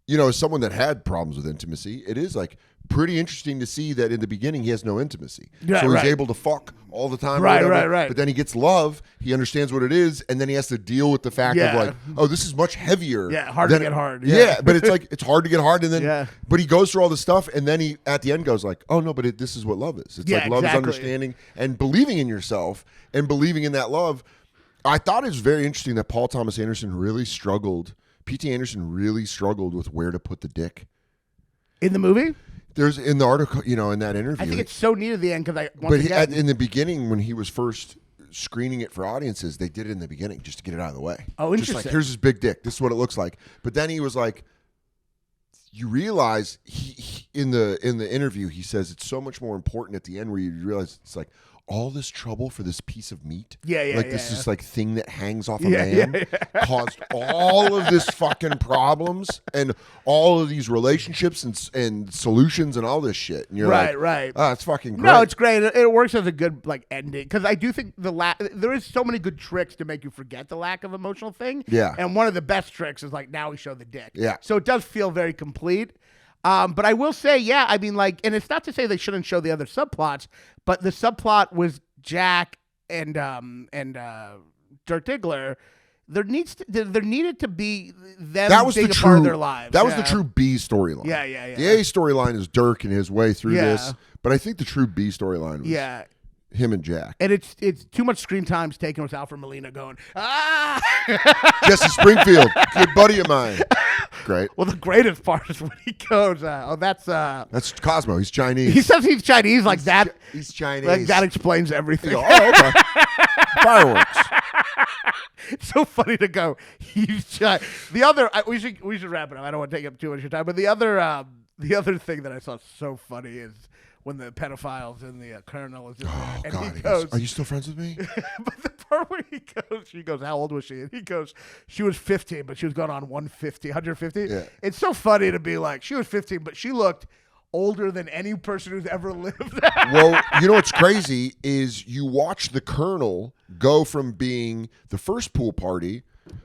as someone that had problems with intimacy, it is like pretty interesting to see that in the beginning he has no intimacy. So he's able to fuck all the time. Right. But then he gets love, he understands what it is, and then he has to deal with the fact of like, oh, this is much heavier. Yeah, hard to get hard. Yeah, but it's like, it's hard to get hard. And then, but he goes through all this stuff, and then he, at the end, goes like, oh, no, but this is what love is. It's like love is understanding and believing in yourself and believing in that love. I thought it was very interesting that Paul Thomas Anderson really struggled. P.T. Anderson really struggled with where to put the dick. In the movie? There's in the article, in that interview. I think it's so neat at the end because in the beginning when he was first screening it for audiences, they did it in the beginning just to get it out of the way. Oh, interesting. Just like, here's his big dick. This is what it looks like. But then he was like, you realize he in the interview he says it's so much more important at the end where you realize it's like all this trouble for this piece of meat. This is like thing that hangs off a man caused all of this fucking problems and all of these relationships and solutions and all this shit. And you're right. Oh, it's fucking great. No, it's great. It works as a good like ending because I do think there is so many good tricks to make you forget the lack of emotional thing. Yeah. And one of the best tricks is like now we show the dick. Yeah. So it does feel very complete. But I will say, I mean, like, and it's not to say they shouldn't show the other subplots, but the subplot was Jack and Dirk Diggler. There needed to be them being a part of their lives. That was the true B storyline. Yeah. The A storyline is Dirk and his way through this, but I think the true B storyline was him and Jack. And it's too much screen time's taken with Alfred Molina going, Jesse Springfield, good buddy of mine. Great. Well, the greatest part is when he goes, that's Cosmo. He's Chinese. He says he's Chinese like that. He's Chinese. Like that explains everything. You go, oh, okay. Fireworks. It's so funny to go. He's Chinese. The other, we should wrap it up. I don't want to take up too much of your time, but the other thing that I saw so funny is when the pedophiles and the colonel is in there, and God, he goes, "Are you still friends with me?" But the part where she goes, "How old was she?" And he goes, "She was 15, but she was going on 150. Yeah. It's so funny to be like, she was 15, but she looked older than any person who's ever lived. Well, you know what's crazy is you watch the colonel go from being the first pool party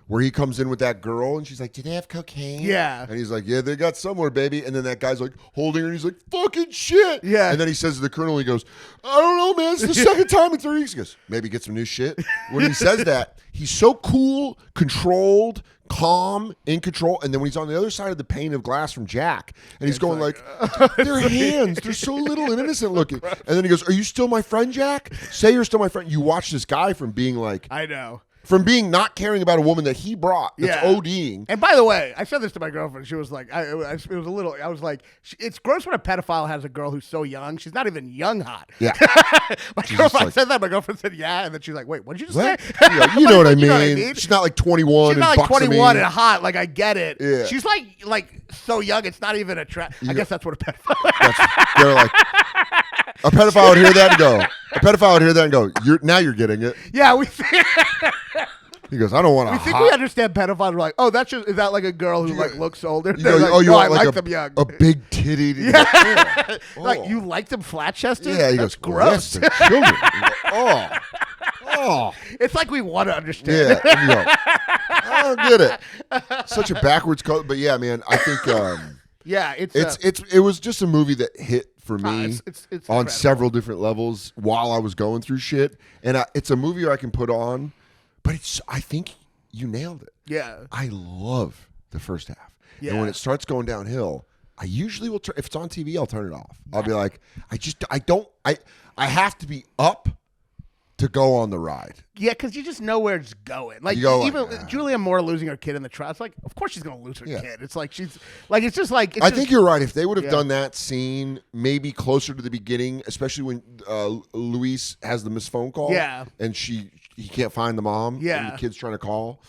where he comes in with that girl and she's like, "Do they have cocaine?" Yeah. And he's like, "Yeah, they got somewhere, baby." And then that guy's like holding her and he's like, "Fucking shit." Yeah. And then he says to the colonel, he goes, "I don't know, man. It's the second time in 3 weeks." He goes, "Maybe get some new shit." When he says that, he's so cool, controlled, calm, in control. And then when he's on the other side of the pane of glass from Jack, and he's going like their hands, they're so little and innocent looking. And then he goes, "Are you still my friend, Jack? Say you're still my friend." You watch this guy from being like, I know. From being not caring about a woman that he brought that's ODing. And by the way, I said this to my girlfriend. She was like, it was a little, I was like, it's gross when a pedophile has a girl who's so young. She's not even young hot. Yeah. My girlfriend said that. My girlfriend said, yeah. And then she's like, wait, what did you just say? Yeah, you know what I mean. She's not like 21 She's and not like buxom 21 and hot. Like, I get it. Yeah. She's like so young, it's not even attractive. I guess that's what a pedophile is. They're like, a pedophile would hear that and go, you're getting it. Yeah, we He goes, "I don't want to." We think we understand pedophiles. We're like, oh, is that like a girl who like looks older? You like them young. A big titty. Yeah. Like you like them flat chested? Yeah, he That's goes, gross. Yes, they're children. Like, oh. It's like we want to understand. Yeah. And you go, I don't get it. Such a backwards color, but yeah, man, I think yeah, it was just a movie that hit for me it's on incredible. several different levels while I was going through shit, and it's a movie I can put on. But I think you nailed it. Yeah. I love the first half. Yeah. And when it starts going downhill, I usually will if it's on TV, I'll turn it off. I'll be like, I have to be up to go on the ride. Yeah, because you just know where it's going. Like, even Julia Moore losing her kid in the trial, it's like, of course she's going to lose her kid. It's like I think you're right. If they would have done that scene maybe closer to the beginning, especially when Luis has the missed phone call. Yeah. And he can't find the mom. Yeah. And the kid's trying to call.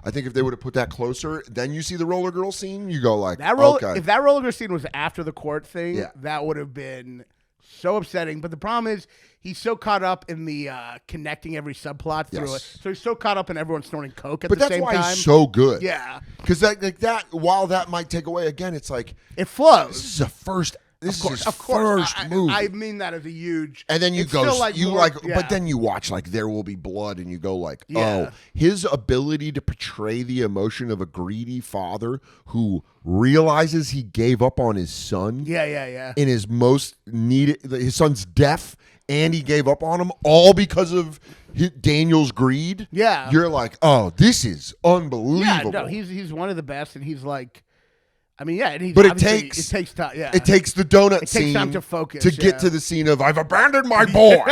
I think if they would have put that closer, then you see the roller girl scene, you go like, okay. If that roller girl scene was after the court thing, that would have been so upsetting. But the problem is he's so caught up in the connecting every subplot through it. So he's so caught up in everyone snorting coke at the same time. But that's why he's so good. Yeah. Because that while that might take away, again, it's like it flows. This is a first. This is his first movie. I mean that as a huge. And then but then you watch like There Will Be Blood, and you go like, oh, his ability to portray the emotion of a greedy father who realizes he gave up on his son. Yeah. In his most needed, his son's deaf, and he gave up on him all because of Daniel's greed. Yeah, you're like, oh, this is unbelievable. Yeah, no, he's one of the best, and he's like. I mean, and but it takes time. Yeah, it takes the donut scene. It takes time to focus to get to the scene of I've abandoned my boy.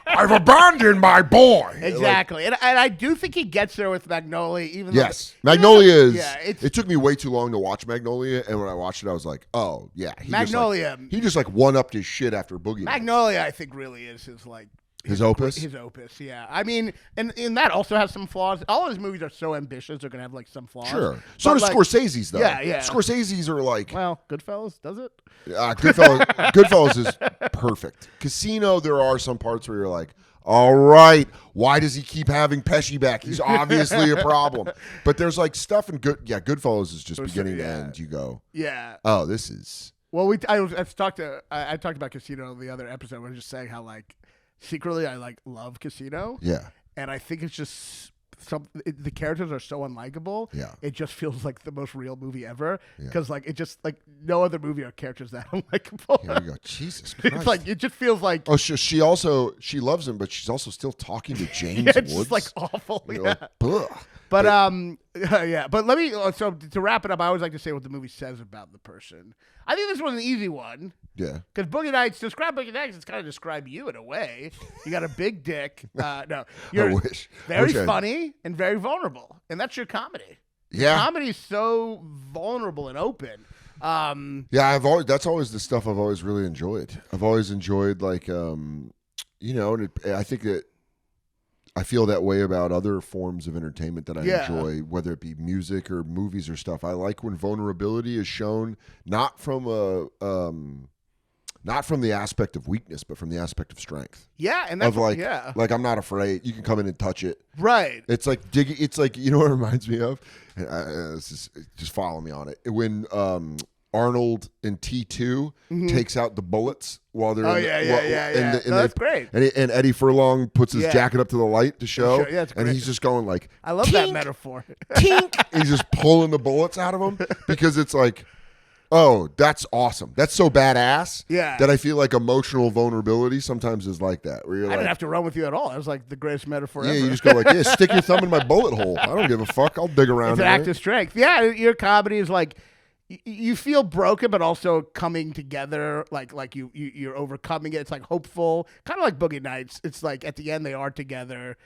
I've abandoned my boy. Exactly, and I do think he gets there with Magnolia. Even Magnolia is. Yeah, it took me way too long to watch Magnolia, and when I watched it, I was like, oh yeah, Magnolia. He just like one-upped his shit after Boogie Nights. Magnolia, I think, really is his like. His opus? His opus, yeah. I mean, and that also has some flaws. All his movies are so ambitious, they're going to have, like, some flaws. Sure. So does Scorsese's, though. Yeah. Scorsese's are like... Well, Goodfellas, does it? Goodfellas is perfect. Casino, there are some parts where you're like, all right, why does he keep having Pesci back? He's obviously a problem. But there's, like, stuff in Goodfellas is just beginning to end. You go, oh, this is... Well, I talked about Casino the other episode. We were just saying how, like, secretly, I like love Casino. Yeah, and I think it's just the characters are so unlikable. Yeah, it just feels like the most real movie ever. Because like it just like no other movie are characters that unlikable. Here we go. Jesus Christ! It's like it just feels like. Oh, she loves him, but she's also still talking to James Woods. It's just like awful. You're like, ugh. But yeah. But let me so to wrap it up, I always like to say what the movie says about the person. I think this was an easy one. Yeah. Because Boogie Nights, describe Boogie Nights, it's kind of describe you in a way. You got a big dick. No, you're very funny and very vulnerable, and that's your comedy. Yeah. Comedy is so vulnerable and open. Yeah, that's always the stuff I've always really enjoyed. I've always enjoyed like and I think that I feel that way about other forms of entertainment that I enjoy, whether it be music or movies or stuff. I like when vulnerability is shown not from the aspect of weakness, but from the aspect of strength. Yeah, and that's like I'm not afraid. You can come in and touch it. Right. It's like digging. It's like, you know what it reminds me of? Just follow me on it. When Arnold in T2 takes out the bullets while they're That's great. And Eddie Furlong puts his jacket up to the light to show. Yeah, it's great. And he's just going like, I love that metaphor. Tink. He's just pulling the bullets out of him because it's like, oh, that's awesome. That's so badass. Yeah. That I feel like emotional vulnerability sometimes is like that. Where you're I didn't have to run with you at all. That was like the greatest metaphor ever. Yeah, you just go like, yeah, stick your thumb in my bullet hole. I don't give a fuck. I'll dig around. It's an act of strength. Yeah, your comedy is like, you feel broken, but also coming together, like you're overcoming it. It's like hopeful, kind of like Boogie Nights. It's like at the end they are together,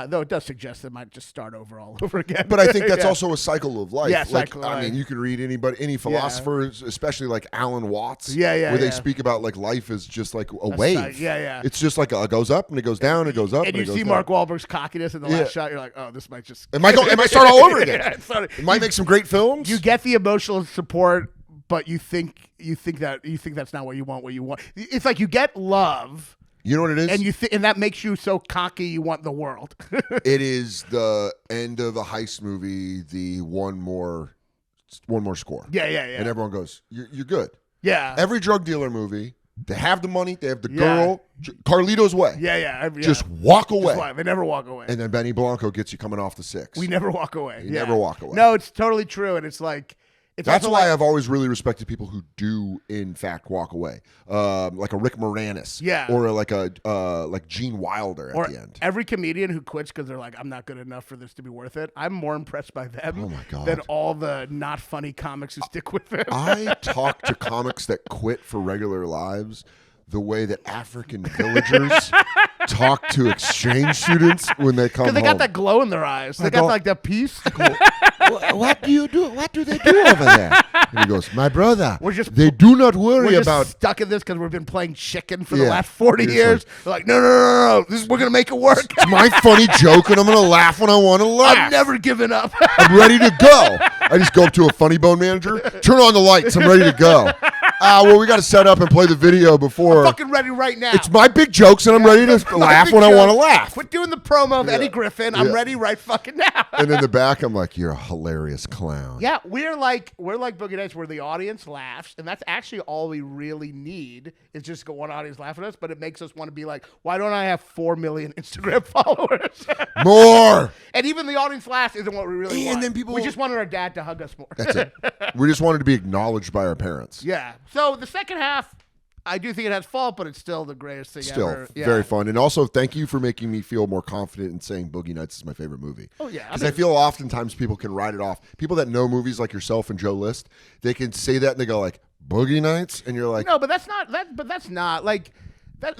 though it does suggest they might just start all over again. But I think that's also a cycle of life. Yeah, I mean, you could read any philosophers, especially like Alan Watts, where they speak about like life is just like a wave. It's just like it goes up and it goes down, it goes up. And you see Mark Wahlberg's cockiness in the last shot. You're like, oh, this might just. It might start all over again. It might make some great films. You get the emotional support, but you think that's not what you want. It's like you get love. You know what it is? And and that makes you so cocky you want the world. It is the end of a heist movie, the one more score. Yeah. And everyone goes, you're good. Yeah. Every drug dealer movie, they have the money, they have the girl, Carlito's Way. Just walk away. They never walk away. And then Benny Blanco gets you coming off the 6. We never walk away. You never walk away. No, it's totally true. And it's like, that's why I've always really respected people who do, in fact, walk away, like a Rick Moranis, or like Gene Wilder at the end. Every comedian who quits because they're like, I'm not good enough for this to be worth it. I'm more impressed by them than all the not funny comics who stick with them. I talk to comics that quit for regular lives the way that African villagers talk to exchange students when they come home. Because they got that glow in their eyes. They got like that peace. What do you do? What do they do over there? And he goes, my brother, they do not worry about. We're stuck in this because we've been playing chicken for the last 40 years. They're like, no. We're going to make it work. It's my funny joke, and I'm going to laugh when I want to laugh. I'm never giving up. I'm ready to go. I just go up to a funny bone manager, turn on the lights, I'm ready to go. Well, we got to set up and play the video before. I'm fucking ready right now. It's my big jokes, and I'm ready to laugh when I want to laugh. Quit doing the promo of Eddie Griffin. I'm ready right fucking now. And in the back, I'm like, you're a hilarious clown. Yeah, we're like Boogie Nights, where the audience laughs, and that's actually all we really need is just one audience laughing at us. But it makes us want to be like, why don't I have 4 million Instagram followers? More. And even the audience laughs isn't what we really want. And then we just wanted our dad to hug us more. That's it. We just wanted to be acknowledged by our parents. Yeah. So the second half, I do think it has fault, but it's still the greatest thing ever. Still very fun. And also, thank you for making me feel more confident in saying Boogie Nights is my favorite movie. Oh, yeah. Because I feel oftentimes people can write it off. People that know movies like yourself and Joe List, they can say that and they go like, Boogie Nights? And you're like... No, but that's not... Like... That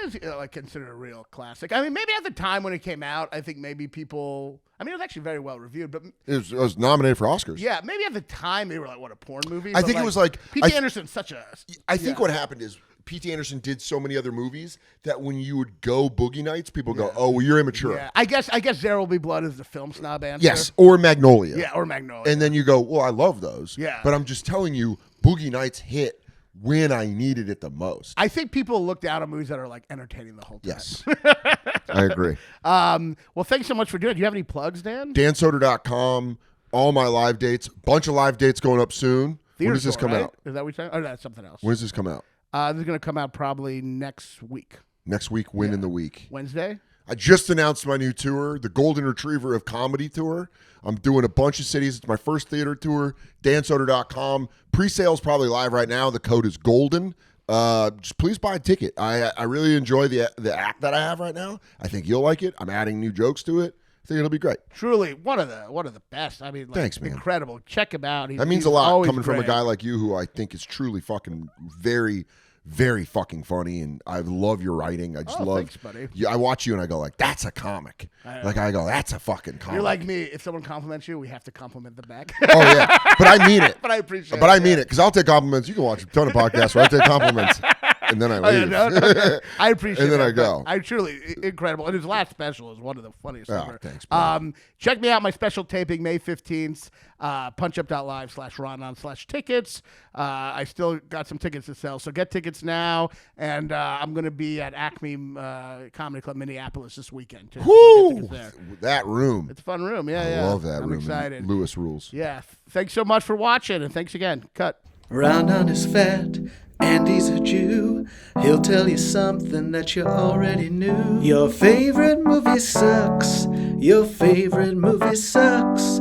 is like considered a real classic. I mean, maybe at the time when it came out, I think maybe people. I mean, it was actually very well reviewed, but it was nominated for Oscars. Yeah, maybe at the time they were like, "What a porn movie." I think it was like P.T. Anderson's such a. I think what happened is P.T. Anderson did so many other movies that when you would go Boogie Nights, people go, "Oh, well, you're immature." Yeah, I guess There Will Be Blood is the film snob answer. Yes, or Magnolia. Yeah, or Magnolia. And then you go, "Well, I love those." Yeah, but I'm just telling you, Boogie Nights hit when I needed it the most. I think people look down at movies that are like entertaining the whole time. Yes. I agree. Well, thanks so much for doing it. Do you have any plugs, Dan? DanSoder.com, all my live dates, bunch of live dates going up soon. When does this come out? Is that what you're saying? Oh, that's something else. When does this come out? This is going to come out probably next week. Next week, when in the week? Wednesday. I just announced my new tour, the Golden Retriever of Comedy Tour. I'm doing a bunch of cities. It's my first theater tour. DanSoder.com. Pre-sale's probably live right now. The code is GOLDEN. Just please buy a ticket. I really enjoy the act that I have right now. I think you'll like it. I'm adding new jokes to it. I think it'll be great. Truly, one of the best. I mean, like, thanks, man. Incredible. Check him out. That means a lot coming from a guy like you who I think is truly fucking very, very fucking funny, and I love your writing. I just love. Thanks, buddy. I watch you and I go like, "That's a comic." I go, "That's a fucking comic." You're like me. If someone compliments you, we have to compliment them back. Oh yeah, but I mean it. But I appreciate it. But I mean it because I'll take compliments. You can watch a ton of podcasts where I take compliments. And then I leave. I appreciate it. And then I go. I truly, incredible. And his last special is one of the funniest ever. Thanks, bro. Check me out. My special taping, May 15th, punchup.live/Raanan/tickets. I still got some tickets to sell, so get tickets now. And I'm going to be at Acme Comedy Club Minneapolis this weekend, too. Woo! So that room. It's a fun room. I love that room. I'm excited. Lewis rules. Yeah. Thanks so much for watching, and thanks again. Cut. Raanan is fat, and he's a Jew. He'll tell you something that you already knew. Your favorite movie sucks. Your favorite movie sucks.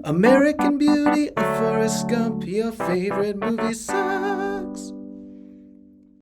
American Beauty or Forrest Gump. Your favorite movie sucks.